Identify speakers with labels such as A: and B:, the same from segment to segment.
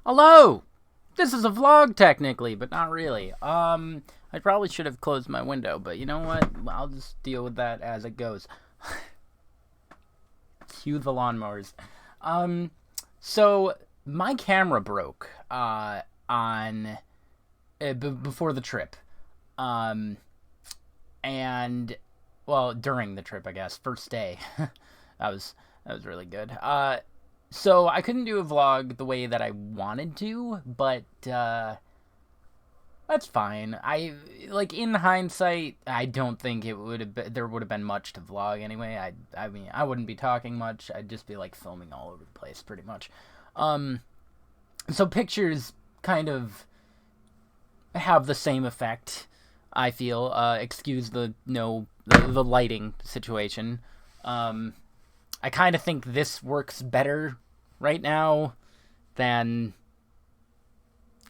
A: Hello! This is a vlog technically, but not really. I probably should have closed my window, but you know what? I'll just deal with that as it goes. Cue the lawnmowers. So my camera broke on before the trip. And well, during the trip, I guess. First day. that was really good. So I couldn't do a vlog the way that I wanted to, but that's fine. In hindsight, I don't think there would have been much to vlog anyway. I mean, I wouldn't be talking much. I'd just be like filming all over the place pretty much. So pictures kind of have the same effect, I feel. Excuse the lighting situation. I kind of think this works better right now than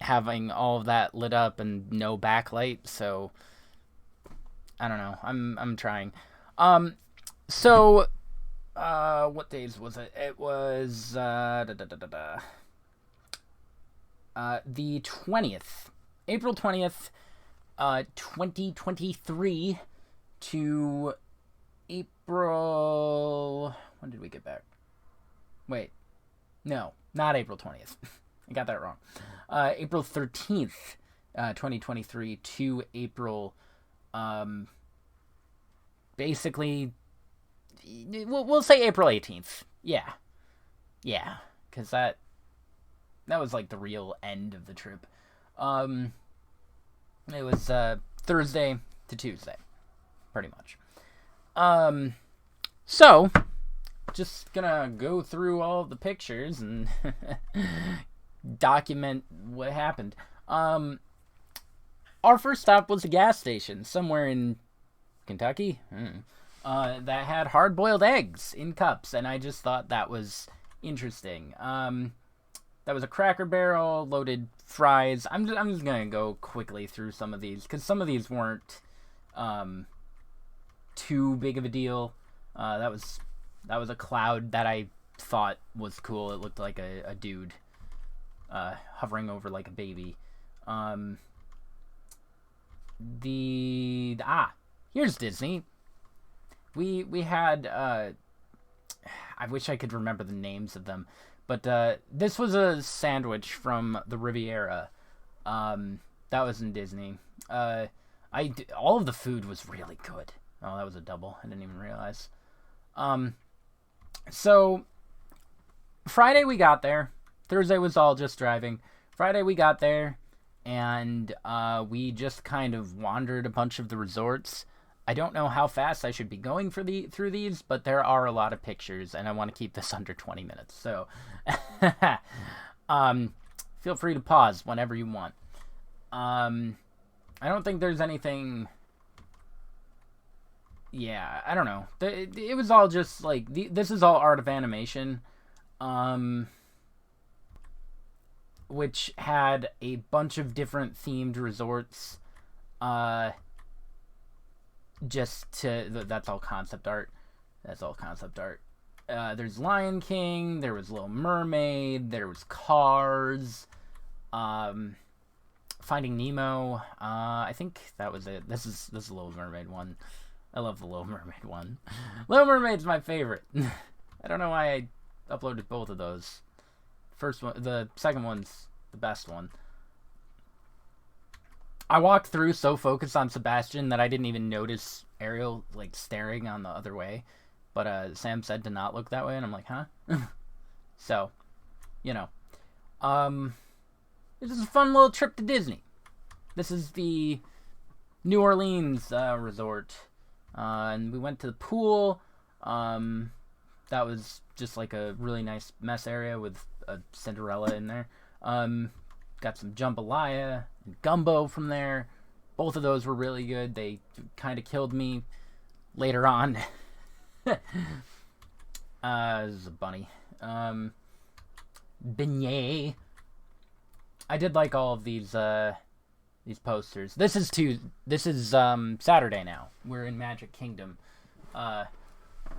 A: having all of that lit up and no backlight. So I don't know. I'm trying. So what days was it? It was the 20th, April 20th, 2023 to April. When did we get back? Wait, no, not April 20th. I got that wrong. April 13th, 2023 to April, basically, we'll say April 18th. Yeah, because that was like the real end of the trip. It was Thursday to Tuesday, pretty much. So just gonna go through all the pictures and document what happened. Our first stop was a gas station somewhere in Kentucky that had hard-boiled eggs in cups, and I just thought that was interesting. That was a Cracker Barrel, loaded fries. I'm just gonna go quickly through some of these because some of these weren't too big of a deal. That was a cloud that I thought was cool. It looked like a dude hovering over like a baby. Here's Disney. We had I wish I could remember the names of them, but this was a sandwich from the Riviera. That was in Disney. All of the food was really good. Oh, that was a double. I didn't even realize. So Friday we got there. Thursday was all just driving. Friday we got there, and we just kind of wandered a bunch of the resorts. I don't know how fast I should be going through these, but there are a lot of pictures, and I want to keep this under 20 minutes. So feel free to pause whenever you want. I don't think there's anything. Yeah, I don't know. It was all just like this is all Art of Animation, which had a bunch of different themed resorts. That's all concept art. There's Lion King. There was Little Mermaid. There was Cars. Finding Nemo. I think that was it. This is the Little Mermaid one. I love the Little Mermaid one. Little Mermaid's my favorite. I don't know why I uploaded both of those. The second one's the best one. I walked through so focused on Sebastian that I didn't even notice Ariel like staring on the other way. But Sam said to not look that way, and I'm like, huh? So, this is a fun little trip to Disney. This is the New Orleans resort. And we went to the pool. That was just like a really nice mess area with a Cinderella in there. Got some jambalaya and gumbo from there. Both of those were really good. They kind of killed me later on. This is a bunny. Beignet. I did like all of these posters. This is Saturday now. We're in Magic Kingdom.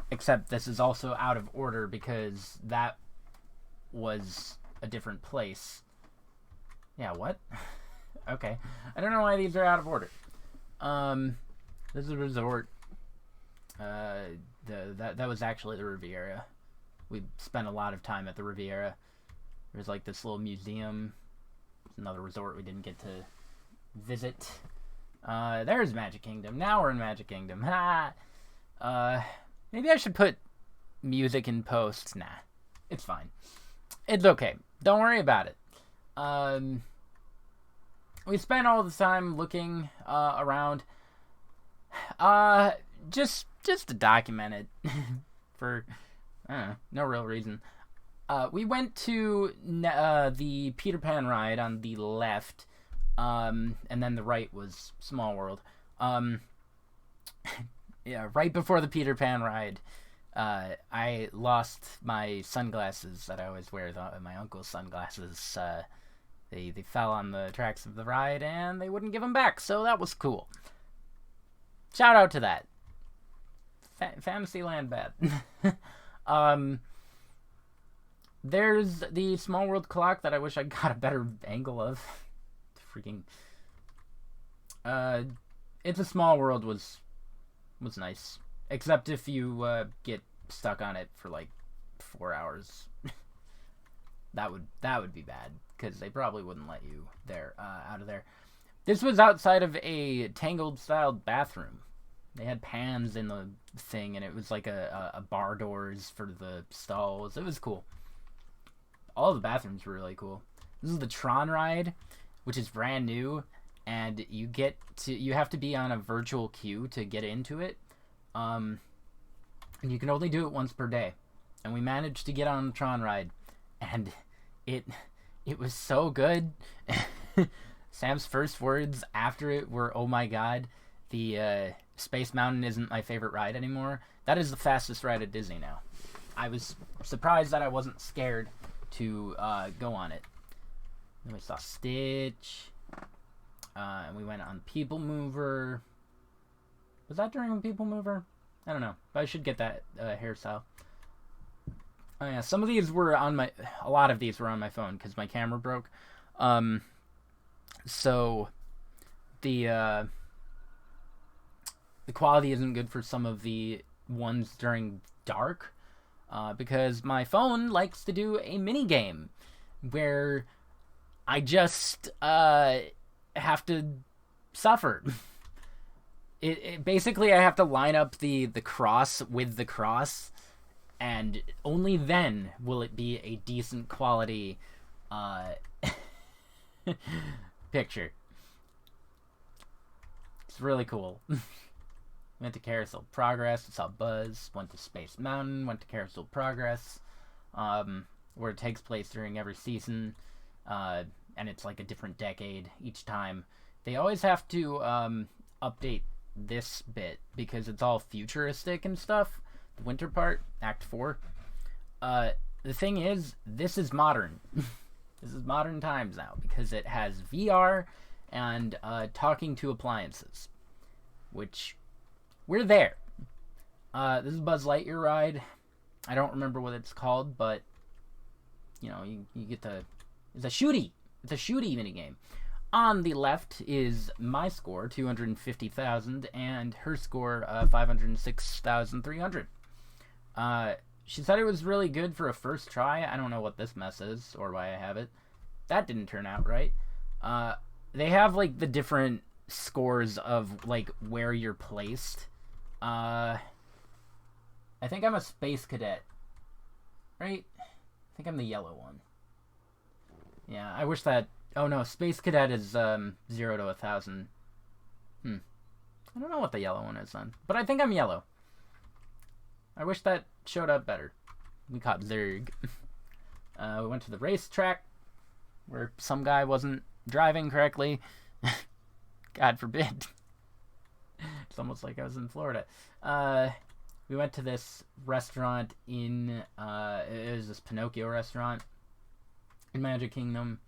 A: Except this is also out of order because that was a different place. Yeah, what? Okay. I don't know why these are out of order. This is a resort. That was actually the Riviera. We spent a lot of time at the Riviera. There's like this little museum. It's another resort we didn't get to visit. There's Magic Kingdom. Now we're in Magic Kingdom. Ha! Maybe I should put music in post. Nah, it's fine. It's okay. Don't worry about it. We spent all the time looking around. Just to document it for no real reason. We went to the Peter Pan ride on the left, and then the right was Small World. Yeah, right before the Peter Pan ride, I lost my sunglasses that I always wear, my uncle's sunglasses. They fell on the tracks of the ride, and they wouldn't give them back, so that was cool. Shout out to that. Fantasyland bad. There's the Small World clock that I wish I got a better angle of. Freaking. It's a Small World was nice, except if you get stuck on it for like 4 hours. that would be bad, because they probably wouldn't let you out of there. This was outside of a Tangled styled bathroom. They had pans in the thing, and it was like a bar doors for the stalls. It was cool. All the bathrooms were really cool. This is the Tron ride, which is brand new, and you have to be on a virtual queue to get into it. And you can only do it once per day. And we managed to get on the Tron ride, and it was so good. Sam's first words after it were, "Oh my god, the Space Mountain isn't my favorite ride anymore." That is the fastest ride at Disney now. I was surprised that I wasn't scared to go on it. Then we saw Stitch, and we went on People Mover. Was that during People Mover? I don't know, but I should get that hairstyle. Oh yeah, a lot of these were on my phone because my camera broke. So the quality isn't good for some of the ones during dark, because my phone likes to do a mini game where I just have to suffer. It basically, I have to line up the cross with the cross, and only then will it be a decent quality picture. It's really cool. Went to Carousel Progress, saw Buzz, went to Space Mountain, went to Carousel Progress, where it takes place during every season, and it's like a different decade each time. They always have to update this bit because it's all futuristic and stuff. The winter part, Act 4. The thing is, this is modern. This is modern times now because it has VR and talking to appliances, which we're there. This is Buzz Lightyear ride. I don't remember what it's called, but you know, you get the it's a shooty minigame. On the left is my score, 250,000, and her score, 506,300. She said it was really good for a first try. I don't know what this mess is or why I have it. That didn't turn out right. They have like the different scores of like where you're placed. I think I'm a space cadet, right? I think I'm the yellow one. Yeah, I wish that. Oh no, space cadet is 0 to 1,000. I don't know what the yellow one is then, but I think I'm yellow. I wish that showed up better. We caught Zurg. We went to the racetrack where some guy wasn't driving correctly. God forbid. It's almost like I was in Florida. We went to this restaurant in it was this Pinocchio restaurant in Magic Kingdom.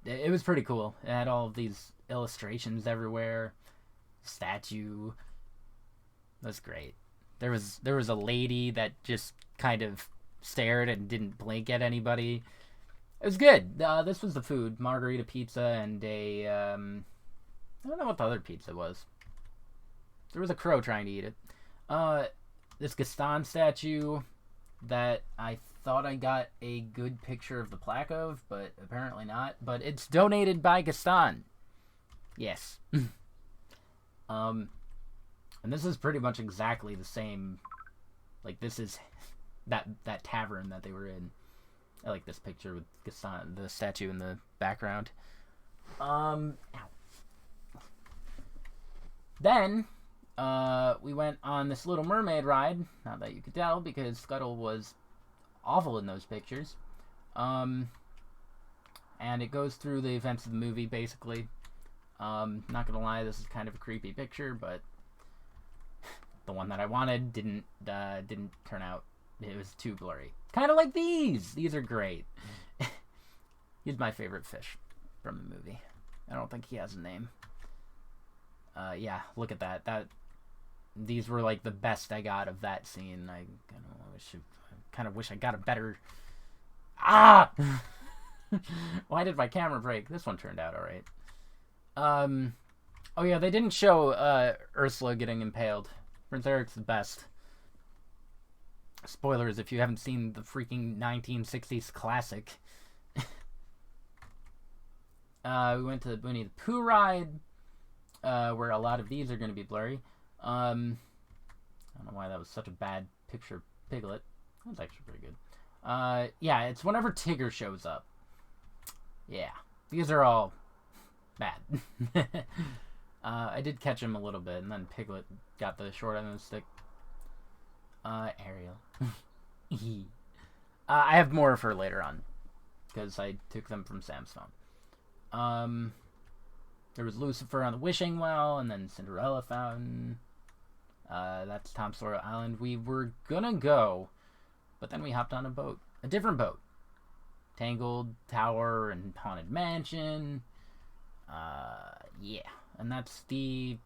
A: It was pretty cool. It had all of these illustrations everywhere. Statue. That's great. There was a lady that just kind of stared and didn't blink at anybody. It was good. This was the food: margarita pizza and a I don't know what the other pizza was. There was a crow trying to eat it. This Gaston statue that I thought I got a good picture of the plaque of, but apparently not. But it's donated by Gaston. Yes. And this is pretty much exactly the same. Like, this is that tavern that they were in. I like this picture with Gaston, the statue in the background. Ow. Then, we went on this Little Mermaid ride. Not that you could tell, because Scuttle was awful in those pictures. And it goes through the events of the movie, basically. Not gonna lie, this is kind of a creepy picture, but the one that I wanted didn't turn out. It was too blurry. Kind of like these. These are great. He's my favorite fish from the movie. I don't think he has a name. Yeah, look at that. These were like the best I got of that scene. I kind of wish I got a better. Ah! Why did my camera break? This one turned out all right. Oh yeah, they didn't show Ursula getting impaled. Prince Eric's the best. Spoilers if you haven't seen the freaking 1960s classic. We went to the Winnie the Pooh ride, where a lot of these are going to be blurry. I don't know why that was such a bad picture. Piglet. That's actually pretty good. Yeah, it's whenever Tigger shows up. Yeah, these are all bad. I did catch him a little bit, and then Piglet got the short end of the stick. Ariel. I have more of her later on, because I took them from Sam's phone. There was Lucifer on the Wishing Well, and then Cinderella Fountain. That's Tom Sawyer Island. We were gonna go, but then we hopped on a boat. A different boat. Tangled Tower and Haunted Mansion. Yeah. And that's the...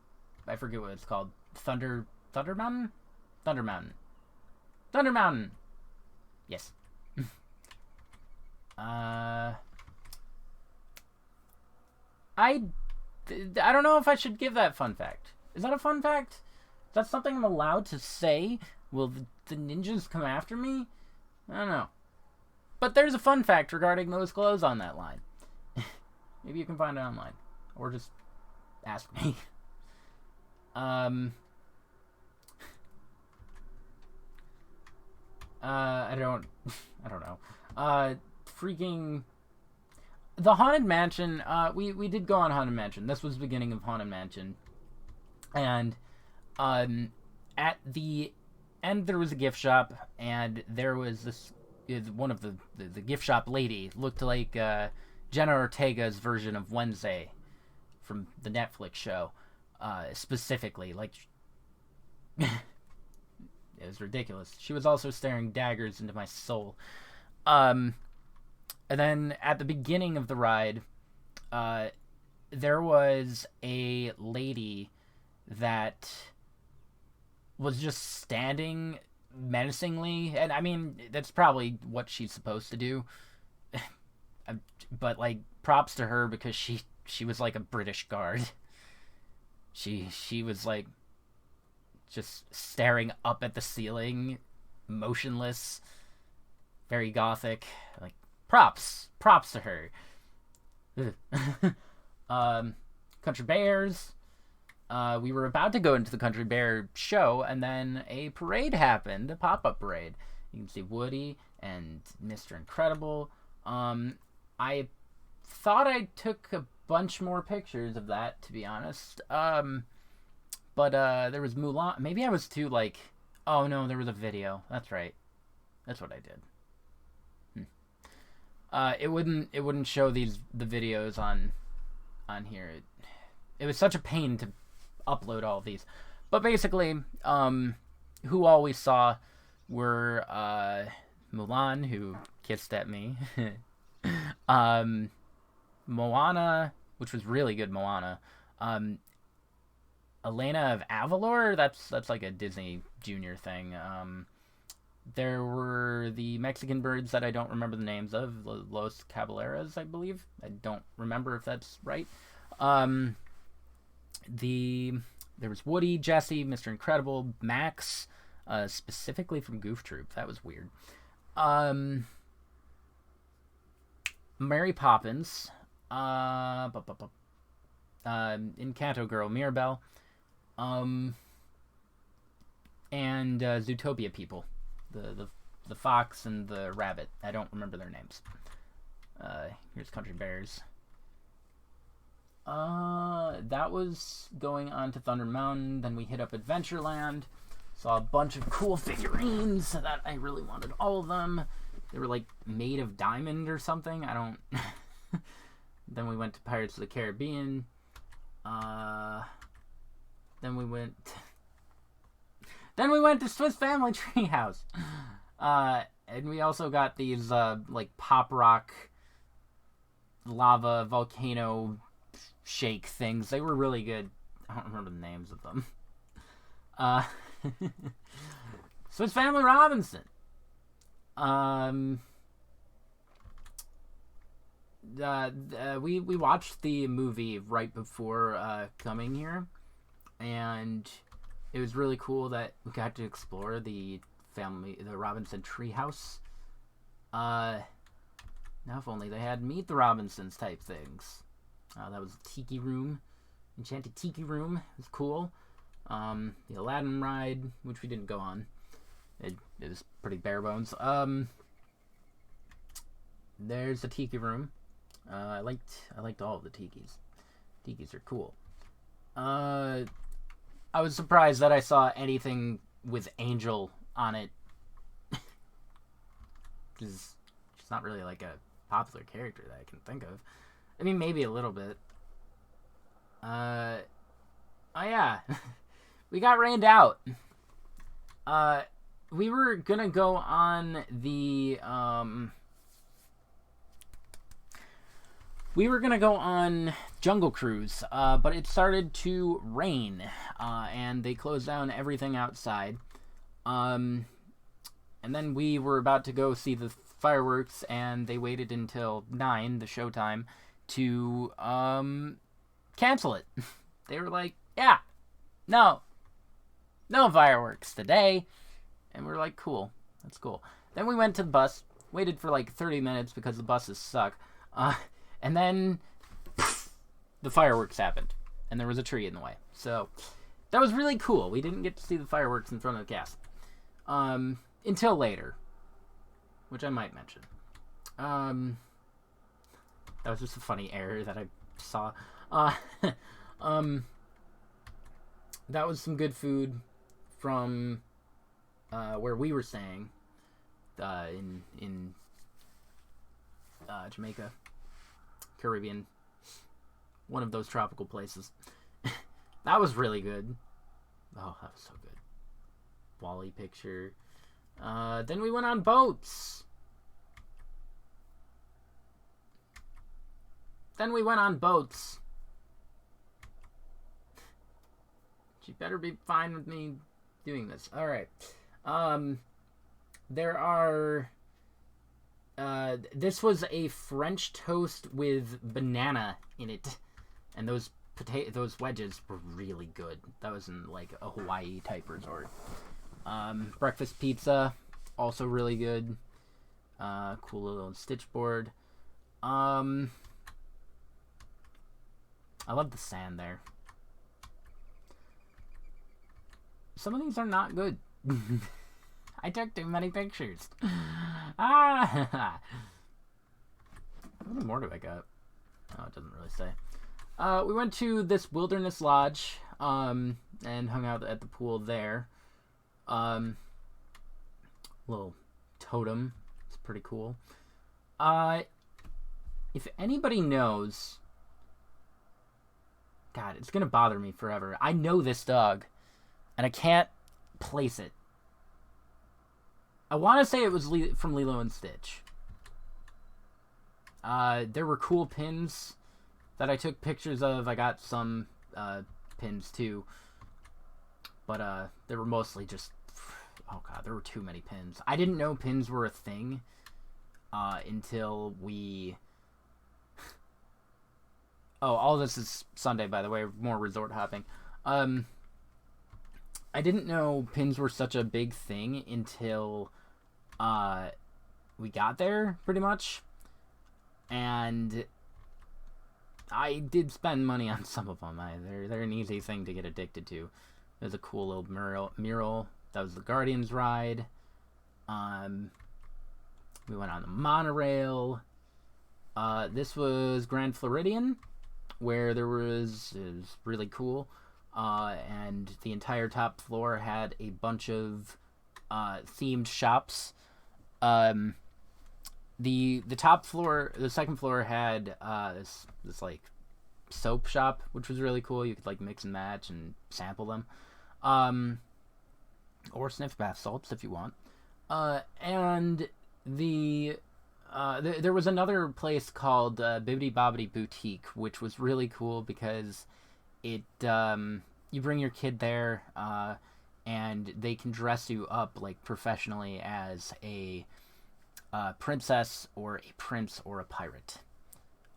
A: I forget what it's called. Thunder Mountain? Thunder Mountain. Thunder Mountain! Yes. I don't know if I should give that fun fact. Is that a fun fact? Is that something I'm allowed to say? Will the ninjas come after me? I don't know. But there's a fun fact regarding those clothes on that line. Maybe you can find it online. Or just ask me. I don't know. Freaking... The Haunted Mansion, we did go on Haunted Mansion. This was the beginning of Haunted Mansion. And, at the end there was a gift shop, and there was this, one of the gift shop lady looked like, Jenna Ortega's version of Wednesday from the Netflix show, specifically, like, it was ridiculous. She was also staring daggers into my soul. And then at the beginning of the ride, there was a lady that was just standing menacingly, and I mean, that's probably what she's supposed to do. But, like, props to her, because she was like a British guard. She was, like, just staring up at the ceiling, motionless, very gothic. Like, props to her. Country Bears. We were about to go into the Country Bear show, and then a parade happened, a pop-up parade. You can see Woody and Mr. Incredible. I thought I took a bunch more pictures of that, to be honest. But there was Mulan. Maybe I was too, like... Oh, no, there was a video. That's right. That's what I did. It wouldn't show the videos on here. It was such a pain to upload all of these. But basically, who all we saw were Mulan, who kissed at me. Moana, which was really good. Moana. Elena of Avalor, that's like a Disney Junior thing. There were the Mexican birds that I don't remember the names of, Los Caballeros, I believe. I don't remember if that's right. Um, there was Woody, Jesse, Mr. Incredible, Max, specifically from Goof Troop. That was weird. Mary Poppins, Encanto Girl, Mirabelle, and Zootopia people, the fox and the rabbit. I don't remember their names. Here's Country Bears. That was going on to Thunder Mountain. Then we hit up Adventureland. Saw a bunch of cool figurines that I really wanted all of them. They were like made of diamond or something. I don't. Then we went to Pirates of the Caribbean. Then we went to Swiss Family Treehouse. And we also got these like pop rock lava volcano shake things. They were really good. I don't remember the names of them. Swiss Family Robinson. We watched the movie right before coming here, and it was really cool that we got to explore the Robinson treehouse. Now if only they had Meet the Robinsons type things. That was the Tiki Room, Enchanted Tiki Room. It was cool. The Aladdin ride, which we didn't go on. It was pretty bare bones. There's the Tiki Room. I liked all of the tikis. Tikis are cool. I was surprised that I saw anything with Angel on it. Because she's not really like a popular character that I can think of. I mean, maybe a little bit. Oh yeah. We got rained out. We were gonna go on the, Jungle Cruise, but it started to rain, and they closed down everything outside. And then we were about to go see the fireworks, and they waited until 9, the showtime, to, cancel it. They were like, yeah, no fireworks today. And we were like, cool, that's cool. Then we went to the bus, waited for like 30 minutes because the buses suck. And then the fireworks happened, and there was a tree in the way. So that was really cool. We didn't get to see the fireworks in front of the castle until later, which I might mention. That was just a funny error that I saw. That was some good food from where we were staying in Jamaica, Caribbean, one of those tropical places. That was really good. Oh, that was so good. Wally picture. Then we went on boats. You better be fine with me doing this. All right. There are. This was a French toast with banana in it, and those wedges were really good. That was in like a Hawaii type resort. Breakfast pizza, also really good. Cool little stitch board. I love the sand there. Some of these are not good. I took too many pictures. How many more do I got? Oh, it doesn't really say. We went to this wilderness lodge and hung out at the pool there. Little totem. It's pretty cool. If anybody knows... God, it's gonna bother me forever. I know this dog, and I can't place it. I want to say it was from Lilo and Stitch. There were cool pins that I took pictures of. I got some pins too. But they were mostly just... Oh god, there were too many pins. I didn't know pins were a thing until we... Oh, all this is Sunday, by the way. More resort hopping. I didn't know pins were such a big thing until we got there, pretty much. And I did spend money on some of them. They're an easy thing to get addicted to. There's a cool little mural. That was the Guardians ride. We went on the monorail. This was Grand Floridian, where it was really cool. And the entire top floor had a bunch of themed shops. The top floor, the second floor had this like soap shop, which was really cool. You could like mix and match and sample them, or sniff bath salts if you want. And there was another place called Bibbidi Bobbidi Boutique, which was really cool because it you bring your kid there, and they can dress you up like professionally as a princess or a prince or a pirate.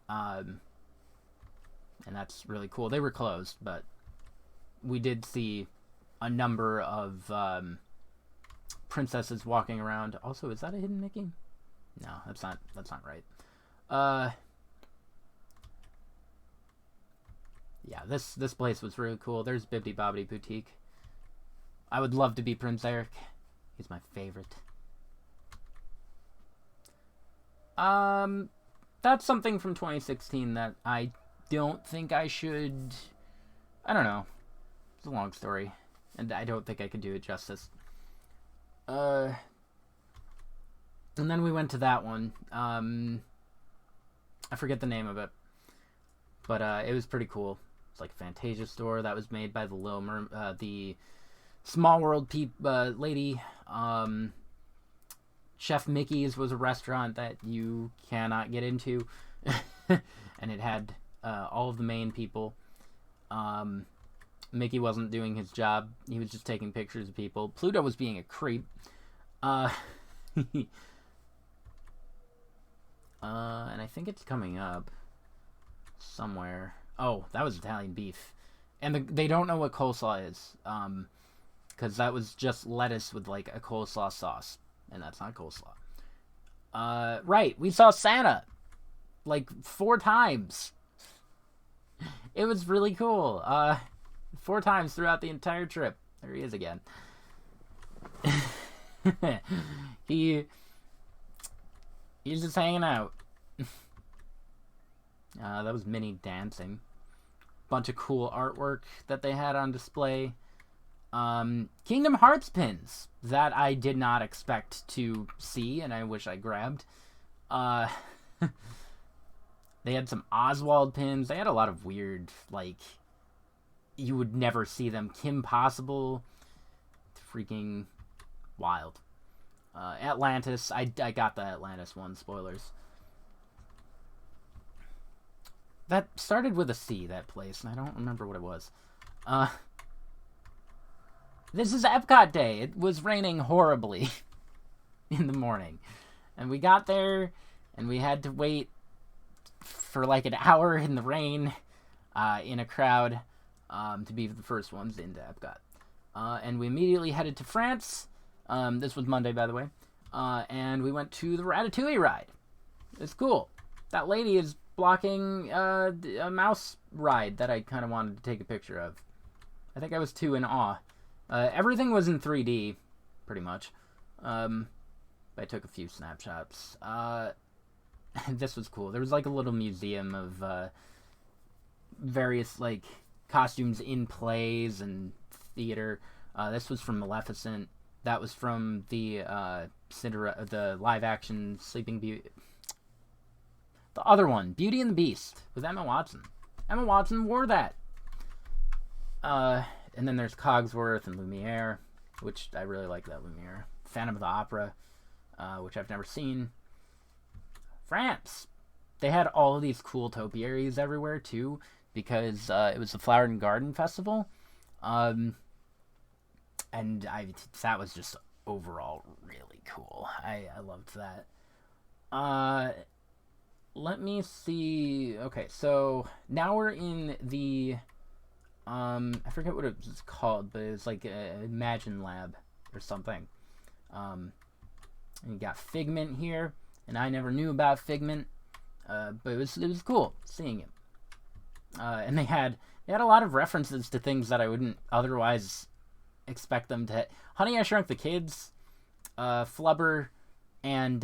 A: And that's really cool. They were closed, but we did see a number of princesses walking around. Also, is that a hidden Mickey? No, that's not right. Yeah, this place was really cool. There's Bibbidi Bobbidi Boutique. I would love to be Prince Eric. He's my favorite. That's something from 2016 that I don't think I should... I don't know. It's a long story, and I don't think I could do it justice. And then we went to that one. I forget the name of it, but it was pretty cool. It's like a Fantasia store that was made by the Small World lady. Chef Mickey's was a restaurant that you cannot get into, and it had all of the main people. Mickey wasn't doing his job. He was just taking pictures of people. Pluto was being a creep. And I think it's coming up somewhere. Oh, that was Italian beef. And they don't know what coleslaw is, because that was just lettuce with like a coleslaw sauce, and that's not coleslaw. Right, we saw Santa like 4 times. It was really cool. 4 times throughout the entire trip. There he is again. He's just hanging out. That was Minnie dancing. Bunch of cool artwork that they had on display. Kingdom Hearts pins that I did not expect to see, and I wish I grabbed. They had some Oswald pins. They had a lot of weird, like, you would never see them. Kim Possible. Freaking wild. Atlantis. I got the Atlantis one. Spoilers. That started with a C, that place, and I don't remember what it was. This is Epcot Day. It was raining horribly in the morning. And we got there, and we had to wait for like an hour in the rain, in a crowd, to be the first ones into Epcot. And we immediately headed to France. This was Monday, by the way. And we went to the Ratatouille ride. It's cool. That lady is blocking a mouse ride that I kind of wanted to take a picture of. I think I was too in awe. Everything was in 3D, pretty much. But I took a few snapshots. This was cool. There was like a little museum of various like costumes in plays and theater. This was from Maleficent. That was from the the live action Sleeping Beauty. The other one, Beauty and the Beast, with Emma Watson. Emma Watson wore that. And then there's Cogsworth and Lumiere, which I really like that Lumiere. Phantom of the Opera, which I've never seen. France. They had all of these cool topiaries everywhere, too, because it was the Flower and Garden Festival. And that was just overall really cool. I loved that. Uh, Let me see. Okay, so now we're in the I forget what it was called, but it's like a Imagine Lab or something. And you got Figment here, and I never knew about Figment, but it was cool seeing him. And they had a lot of references to things that I wouldn't otherwise expect them to. Honey, I Shrunk the Kids, Flubber, and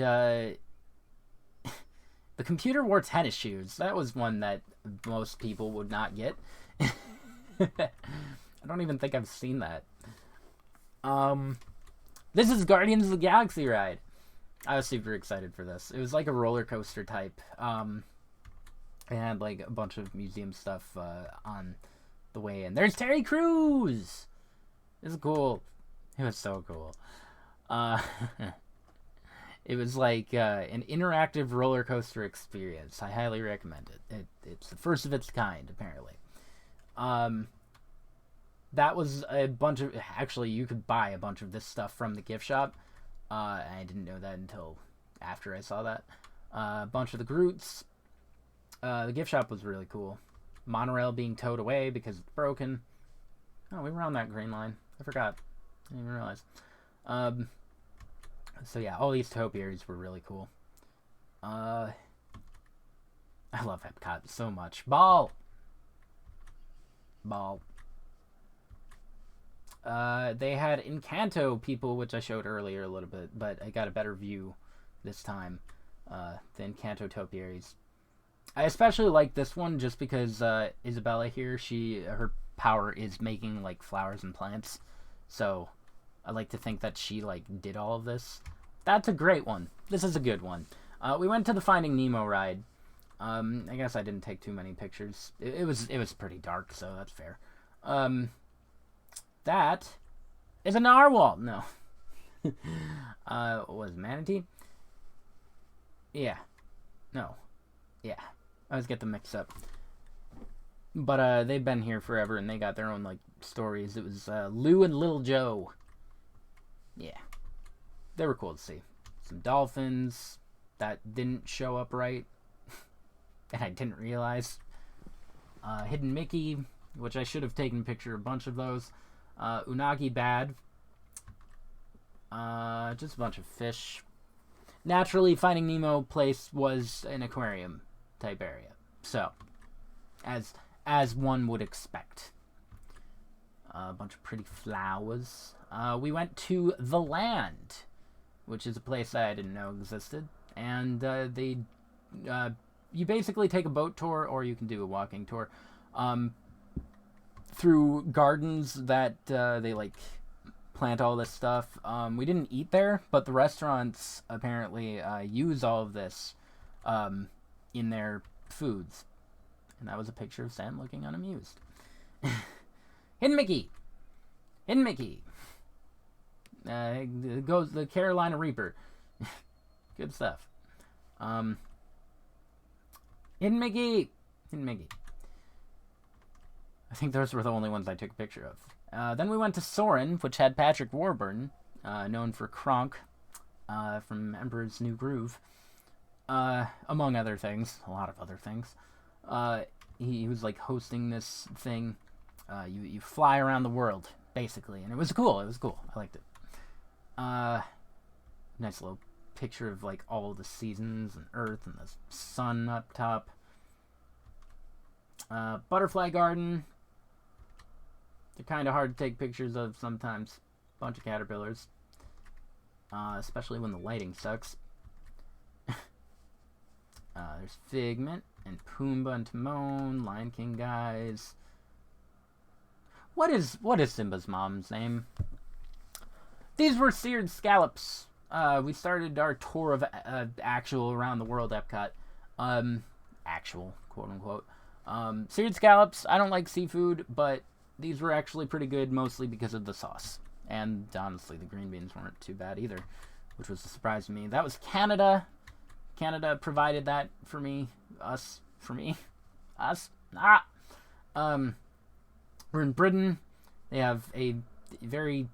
A: the computer wore tennis shoes. That was one that most people would not get. I don't even think I've seen that. This is Guardians of the Galaxy ride. I was super excited for this. It was like a roller coaster type. It had like a bunch of museum stuff on the way in. There's Terry Crews. It's cool. It was so cool. It was like an interactive roller coaster experience. I highly recommend it. It's the first of its kind, apparently. That was a bunch of... Actually, you could buy a bunch of this stuff from the gift shop. I didn't know that until after I saw that. A bunch of the Groots. The gift shop was really cool. Monorail being towed away because it's broken. Oh, we were on that green line. I forgot. I didn't even realize. So yeah, all these topiaries were really cool. I love Epcot so much. Ball. They had Encanto people, which I showed earlier a little bit, but I got a better view this time. The Encanto topiaries. I especially like this one just because Isabella here, her power is making like flowers and plants. So I like to think that she like did all of this. That's a great one. This is a good one. We went to the Finding Nemo ride. I guess I didn't take too many pictures. It was pretty dark, so that's fair. That is a narwhal. No. Was it manatee? Yeah. No. Yeah. I always get them mixed up. But they've been here forever, and they got their own like stories. It was Lou and Little Joe. Yeah. They were cool to see. Some dolphins that didn't show up right. And I didn't realize. Hidden Mickey, which I should have taken a picture of a bunch of those. Unagi Bad. Just a bunch of fish. Naturally, Finding Nemo place was an aquarium type area. So, as one would expect. A bunch of pretty flowers. We went to The Land, which is a place I didn't know existed. And you basically take a boat tour, or you can do a walking tour, through gardens that they like plant all this stuff. We didn't eat there, but the restaurants apparently use all of this in their foods. And that was a picture of Sam looking unamused. Hidden Mickey. Goes the Carolina Reaper. Good stuff. Hidden Mickey. I think those were the only ones I took a picture of. Then we went to Soarin', which had Patrick Warburton, known for Kronk, from Emperor's New Groove, among other things, a lot of other things. He was like hosting this thing. You fly around the world, basically, and it was cool. I liked it. Nice little picture of like all the seasons and Earth and the sun up top. Butterfly Garden. They're kind of hard to take pictures of sometimes. Bunch of caterpillars. Especially when the lighting sucks. There's Figment and Pumbaa and Timon, Lion King guys. What is Simba's mom's name? These were Seared Scallops. We started our tour of actual around the world Epcot. Actual, quote unquote. Seared Scallops. I don't like seafood, but these were actually pretty good, mostly because of the sauce. And honestly, the green beans weren't too bad either, which was a surprise to me. That was Canada. Canada provided that for me. Us. We're in Britain. They have a very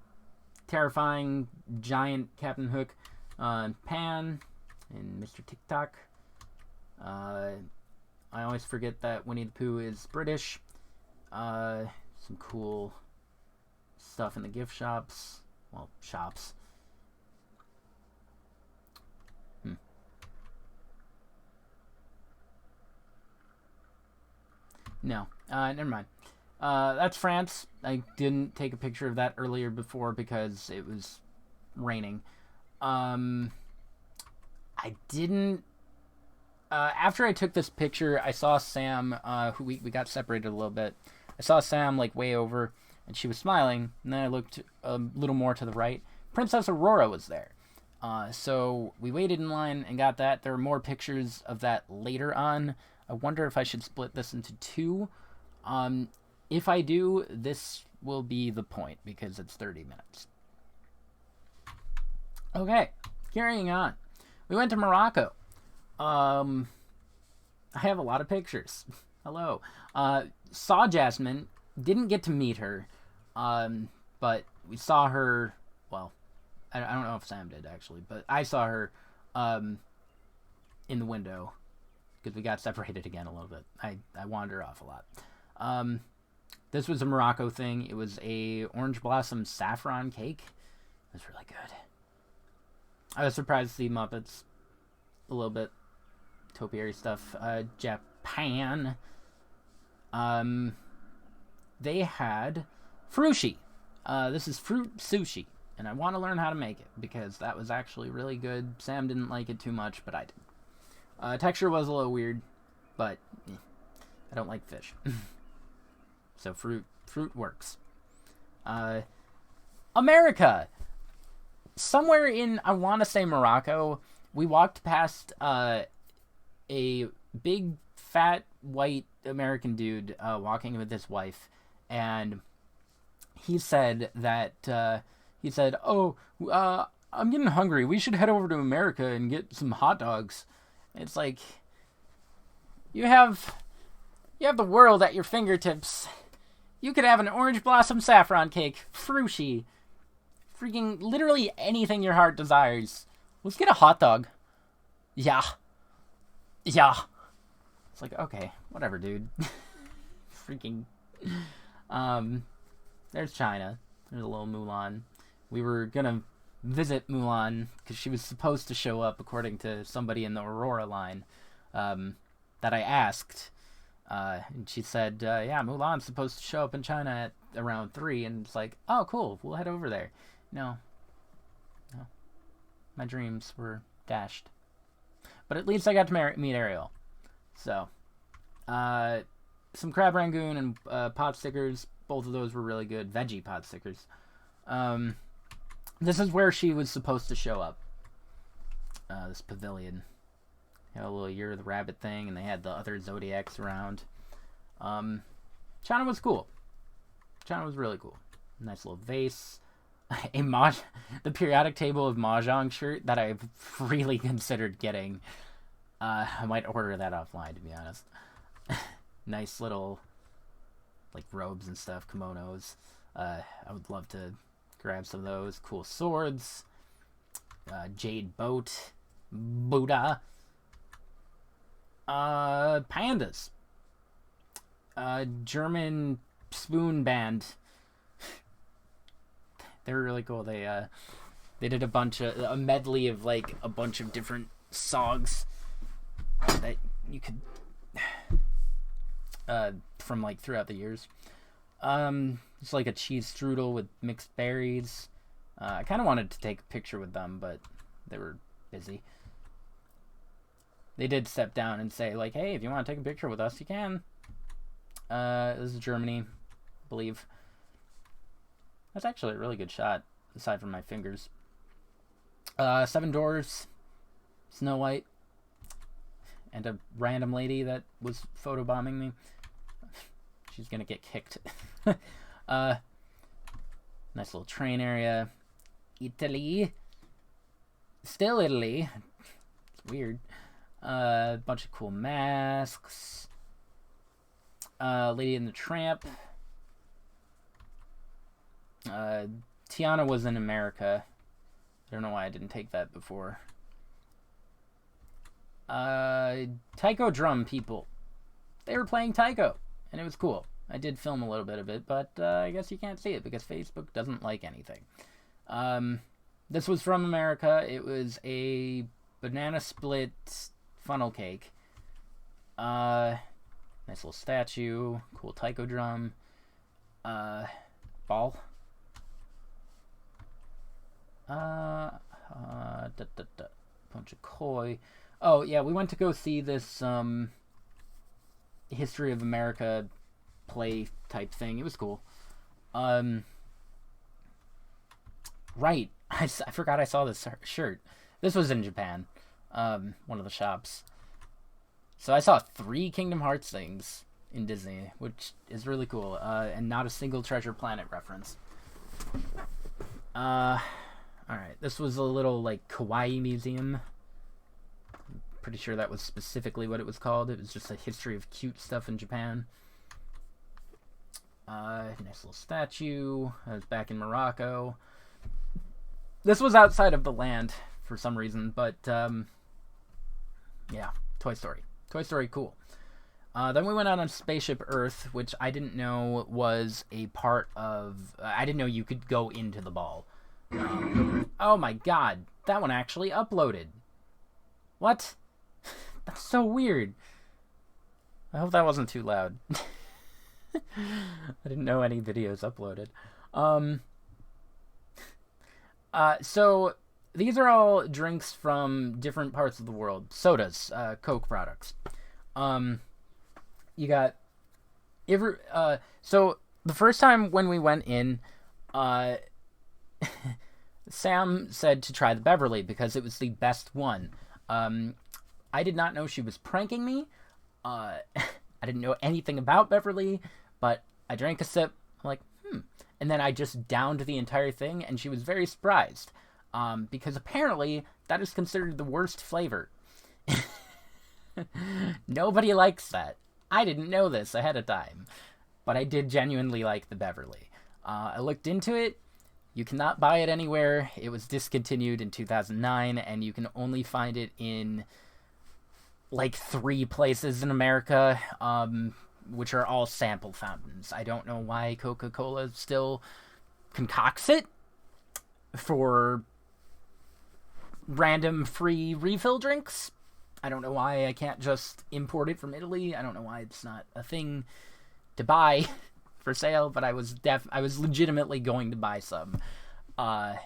A: terrifying giant Captain Hook, Pan, and Mr. TikTok. I always forget that Winnie the Pooh is British. Some cool stuff in the gift shops. Well, shops. No, never mind. That's France. I didn't take a picture of that earlier before because it was raining. I didn't... after I took this picture, I saw Sam, who we got separated a little bit. I saw Sam, like, way over, and she was smiling, and then I looked a little more to the right. Princess Aurora was there. So we waited in line and got that. There are more pictures of that later on. I wonder if I should split this into two. If I do, this will be the point, because it's 30 minutes. Okay, carrying on. We went to Morocco. I have a lot of pictures. Hello. Saw Jasmine. Didn't get to meet her. But we saw her, well, I don't know if Sam did, actually, but I saw her, in the window, because we got separated again a little bit. I wander off a lot. This was a Morocco thing. It was a orange blossom saffron cake. It was really good. I was surprised to see Muppets a little bit. Topiary stuff. Japan. They had frushi. This is fruit sushi, and I want to learn how to make it because that was actually really good. Sam didn't like it too much, but I did. Texture was a little weird, but I don't like fish. So fruit works. America. Somewhere in, I want to say Morocco, we walked past a big, fat, white American dude walking with his wife, and he said that, oh, I'm getting hungry. We should head over to America and get some hot dogs. It's like, you have the world at your fingertips. You could have an orange blossom saffron cake, frushi, freaking literally anything your heart desires. Let's get a hot dog. Yeah. It's like, okay, whatever, dude. Freaking. There's China. There's a little Mulan. We were gonna visit Mulan because she was supposed to show up, according to somebody in the Aurora line, that I asked. And she said, yeah, Mulan's supposed to show up in China at around 3, and it's like, oh, cool, we'll head over there. No. My dreams were dashed. But at least I got to meet Ariel. So, some crab rangoon and pot stickers. Both of those were really good. Veggie pot stickers. This is where she was supposed to show up. This pavilion. Had a little Year of the Rabbit thing, and they had the other Zodiacs around. China was cool. China was really cool. Nice little vase. The periodic table of Mahjong shirt that I've really considered getting. I might order that offline, to be honest. Nice little, like, robes and stuff, kimonos. I would love to grab some of those. Cool swords. Jade boat. Buddha. Pandas. German spoon band. They're really cool. They did a medley of, like, a bunch of different songs that you could from, like, throughout the years. It's like a cheese strudel with mixed berries. I kind of wanted to take a picture with them, but they were busy. They did step down and say, like, hey, if you want to take a picture with us, you can. This is Germany, I believe. That's actually a really good shot, aside from my fingers. 7 Doors, Snow White, and a random lady that was photobombing me. She's gonna get kicked. Nice little train area. Italy. Still Italy. It's weird. Bunch of cool masks. Lady and the Tramp. Tiana was in America. I don't know why I didn't take that before. Taiko drum people. They were playing taiko, and it was cool. I did film a little bit of it, but I guess you can't see it because Facebook doesn't like anything. This was from America. It was a banana split funnel cake. Nice little statue. Cool taiko drum. Ball. Bunch of koi. Oh, yeah, we went to go see this, History of America play type thing. It was cool. Right. I forgot I saw this shirt. This was in Japan. One of the shops. So I saw 3 Kingdom Hearts things in Disney, which is really cool. And not a single Treasure Planet reference. Alright. This was a little, like, kawaii museum. I'm pretty sure that was specifically what it was called. It was just a history of cute stuff in Japan. Nice little statue. I was back in Morocco. This was outside of the land for some reason, but, yeah, Toy Story. Toy Story, cool. Then we went out on Spaceship Earth, which I didn't know was a part of... I didn't know you could go into the ball. Oh my god, that one actually uploaded. What? That's so weird. I hope that wasn't too loud. I didn't know any videos uploaded. So these are all drinks from different parts of the world. Sodas, Coke products. You got so the first time when we went in, Sam said to try the Beverly because it was the best one. I did not know she was pranking me. I didn't know anything about Beverly, but I drank a sip. I'm like, and then I just downed the entire thing, and she was very surprised. Because apparently that is considered the worst flavor. Nobody likes that. I didn't know this ahead of time, but I did genuinely like the Beverly. I looked into it. You cannot buy it anywhere. It was discontinued in 2009, and you can only find it in like 3 places in America, which are all sample fountains. I don't know why Coca-Cola still concocts it for random free refill drinks. I don't know why I can't just import it from Italy. I don't know why it's not a thing to buy for sale, but I was legitimately going to buy some. God,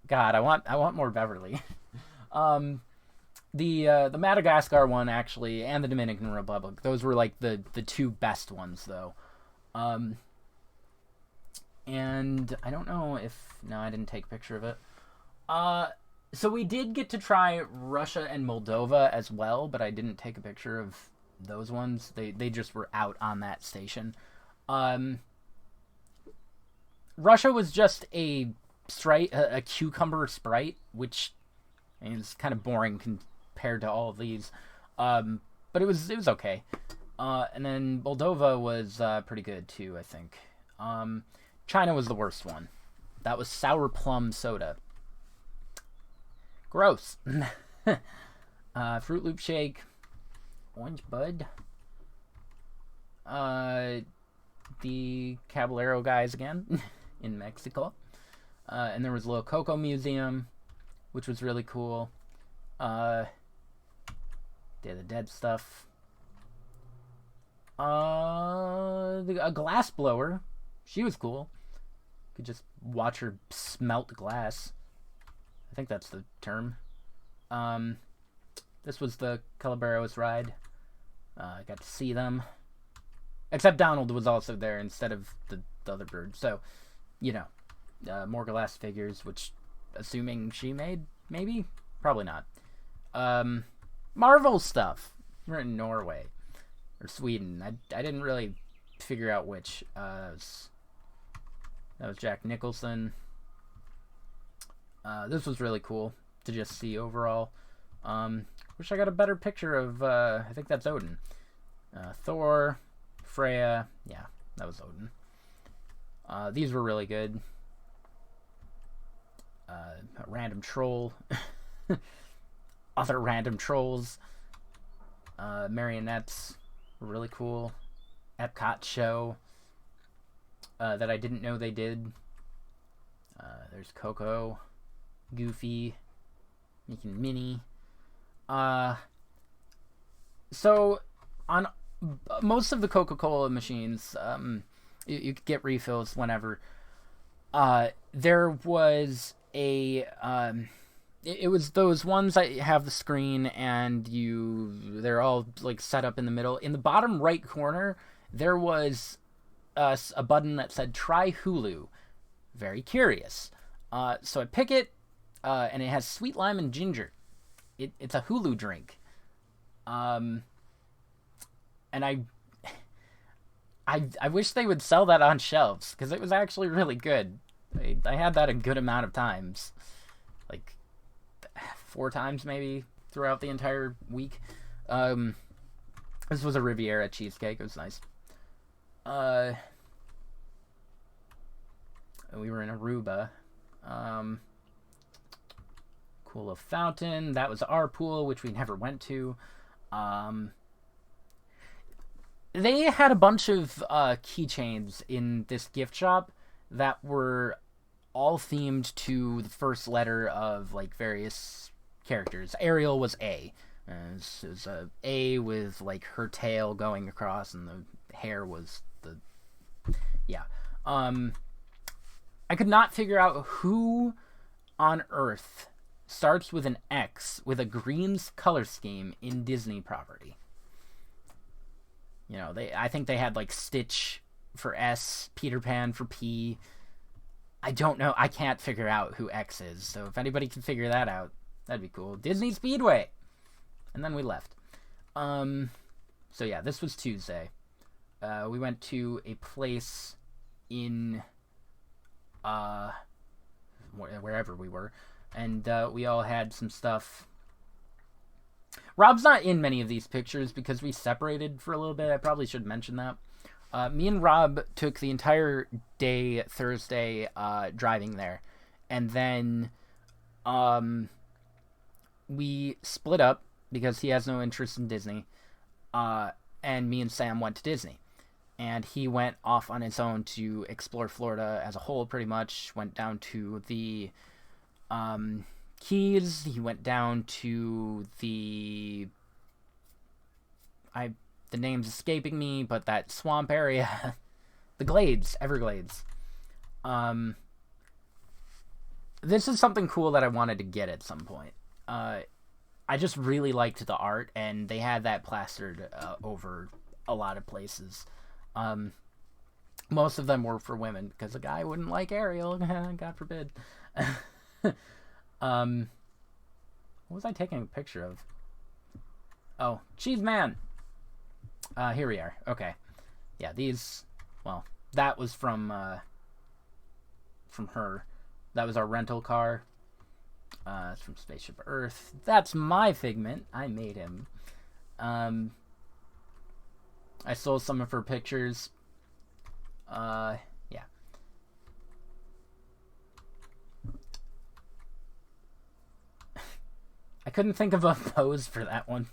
A: I want more Beverly. The Madagascar one actually, and the Dominican Republic, those were like the 2 best ones though. And I don't know if... No, I didn't take a picture of it. So we did get to try Russia and Moldova as well, but I didn't take a picture of those ones. They just were out on that station. Russia was just a cucumber Sprite, which is kind of boring compared to all of these. But it was okay. And then Moldova was pretty good too, I think. China was the worst one. That was sour plum soda. Gross. Fruit Loop shake. Orange Bud. The Caballero guys again in Mexico. And there was a little Cocoa Museum, which was really cool. Day of the Dead stuff. A glass blower. She was cool. Could just watch her smelt glass. I think that's the term. This was the Calaberos ride. I got to see them. Except Donald was also there instead of the other bird. So, you know, more glass figures, which, assuming she made, maybe? Probably not. Marvel stuff. We're in Norway. Or Sweden. I didn't really figure out which. That was Jack Nicholson. This was really cool to just see overall. Wish I got a better picture of, I think that's Odin. Thor, Freya, yeah, that was Odin. These were really good. A random troll. Other random trolls. Marionettes were really cool. Epcot show that I didn't know they did. There's Coco, Goofy, Mickey and Minnie. So on most of the Coca-Cola machines, you could get refills whenever. There was a it was those ones that have the screen and they're all like set up in the middle. In the bottom right corner, there was a button that said try Hulu. Very curious. So I pick it, and it has sweet lime and ginger. It's a Hulu drink. And I wish they would sell that on shelves, because it was actually really good. I had that a good amount of times. Like 4 times maybe throughout the entire week. This was a Riviera cheesecake. It was nice. We were in Aruba. Cool little fountain. That was our pool, which we never went to. They had a bunch of keychains in this gift shop that were all themed to the first letter of like various characters. Ariel was A. It was a A with like her tail going across, and the hair was the I could not figure out who on Earth starts with an X with a green color scheme in Disney property. You know, I think they had like Stitch for S, Peter Pan for P. I don't know. I can't figure out who X is. So if anybody can figure that out, that'd be cool. Disney Speedway. And then we left. So yeah, this was Tuesday. We went to a place in wherever we were, and we all had some stuff. Rob's not in many of these pictures because we separated for a little bit. I probably should mention that. Me and Rob took the entire day Thursday driving there, and then we split up because he has no interest in Disney, and me and Sam went to Disney. And he went off on his own to explore Florida as a whole, pretty much. Went down to the Keys. He went down to the name's escaping me, but that swamp area. The Glades, Everglades. This is something cool that I wanted to get at some point. I just really liked the art, and they had that plastered over a lot of places. Most of them were for women because a guy wouldn't like Ariel. God forbid. What was I taking a picture of? Oh, Cheese Man. Here we are. Okay. Yeah, these. Well, that was from her. That was our rental car. It's from Spaceship Earth. That's my Figment. I made him. I stole some of her pictures. Yeah. I couldn't think of a pose for that one.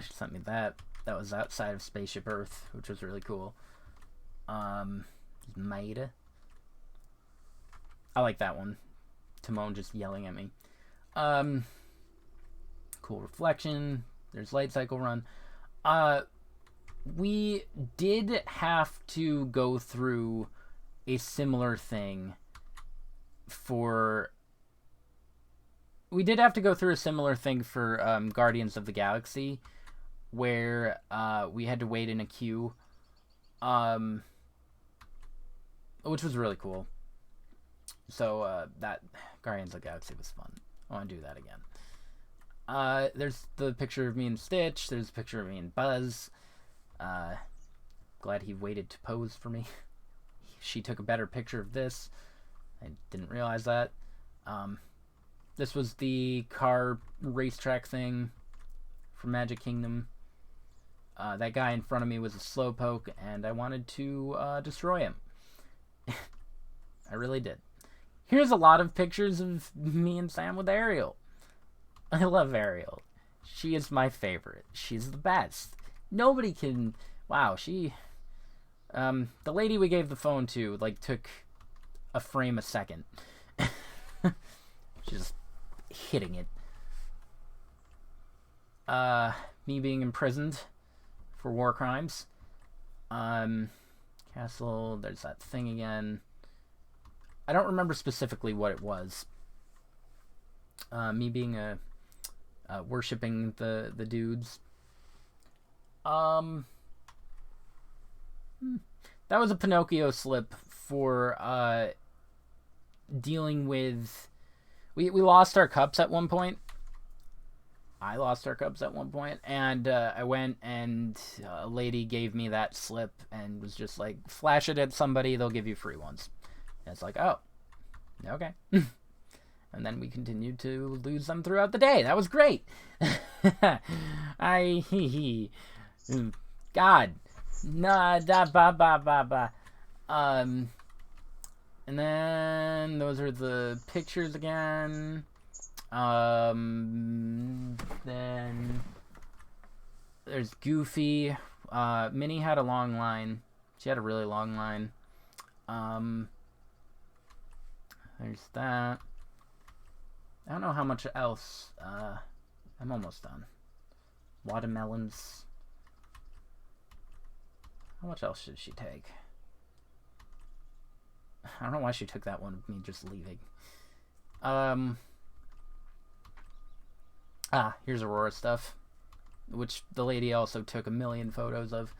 A: She sent me that. That was outside of Spaceship Earth, which was really cool. Maida. I like that one. Timon just yelling at me. Cool reflection. There's Light Cycle Run. We did have to go through a similar thing for... We did have to go through a similar thing for Guardians of the Galaxy, where we had to wait in a queue, which was really cool. So that Guardians of the Galaxy was fun. I want to do that again. There's the picture of me and Stitch. There's a picture of me and Buzz. Glad he waited to pose for me. She took a better picture of this. I didn't realize that. This was the car racetrack thing from Magic Kingdom. That guy in front of me was a Slowpoke, and I wanted to destroy him. I really did. Here's a lot of pictures of me and Sam with Ariel. I love Ariel. She is my favorite. She's the best. Nobody can... Wow, she... the lady we gave the phone to, like, took a frame a second. She's just hitting it. Me being imprisoned for war crimes. Castle, there's that thing again. I don't remember specifically what it was. Me being worshipping the dudes. That was a Pinocchio slip for dealing with... We lost our cups at one point. I lost our cups at one point, and I went and a lady gave me that slip and was just like, flash it at somebody, they'll give you free ones. And it's like, oh, okay. And then we continued to lose them throughout the day. That was great. God. Nah, da, ba, ba, ba, ba. And then those are the pictures again. Then there's Goofy. Minnie had a long line. She had a really long line. There's that. I don't know how much else. I'm almost done. Watermelons. How much else should she take? I don't know why she took that one of me just leaving. Here's Aurora stuff, which the lady also took a million photos of.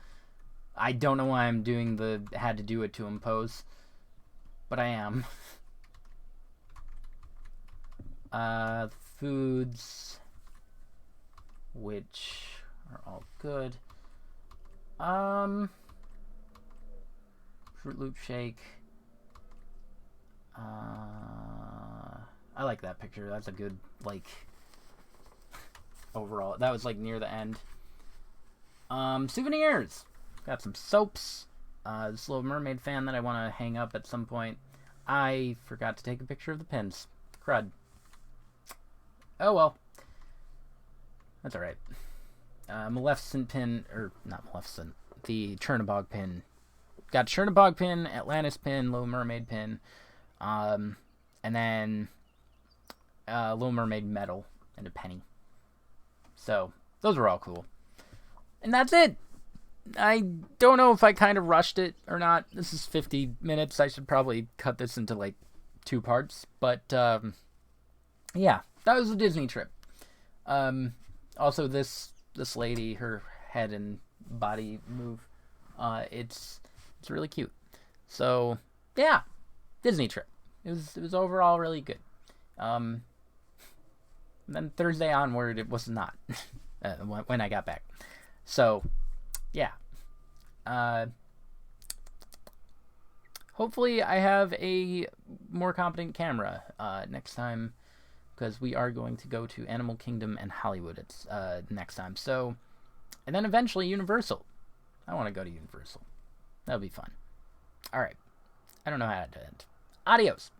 A: I don't know why I'm doing the had to do it to him pose, but I am. Foods, which are all good. Fruit Loop Shake. I like that picture. That's a good, like, overall. That was, like, near the end. Souvenirs. Got some soaps. This Little Mermaid fan that I want to hang up at some point. I forgot to take a picture of the pins. Crud. Oh, well. That's alright. Maleficent pin, or not Maleficent, the Chernabog pin. Got Chernabog pin, Atlantis pin, Little Mermaid pin, and then Little Mermaid medal and a penny. So, those were all cool. And that's it! I don't know if I kind of rushed it or not. This is 50 minutes. I should probably cut this into, like, 2 parts. But, yeah, that was a Disney trip. Also, this lady, her head and body move, it's really cute. So, yeah, Disney trip. It was overall really good. And then Thursday onward, it was not when I got back. So, yeah. Hopefully, I have a more competent camera next time, because we are going to go to Animal Kingdom and Hollywood next time. So, and then eventually Universal. I want to go to Universal. That'll be fun. All right. I don't know how to end. Adios.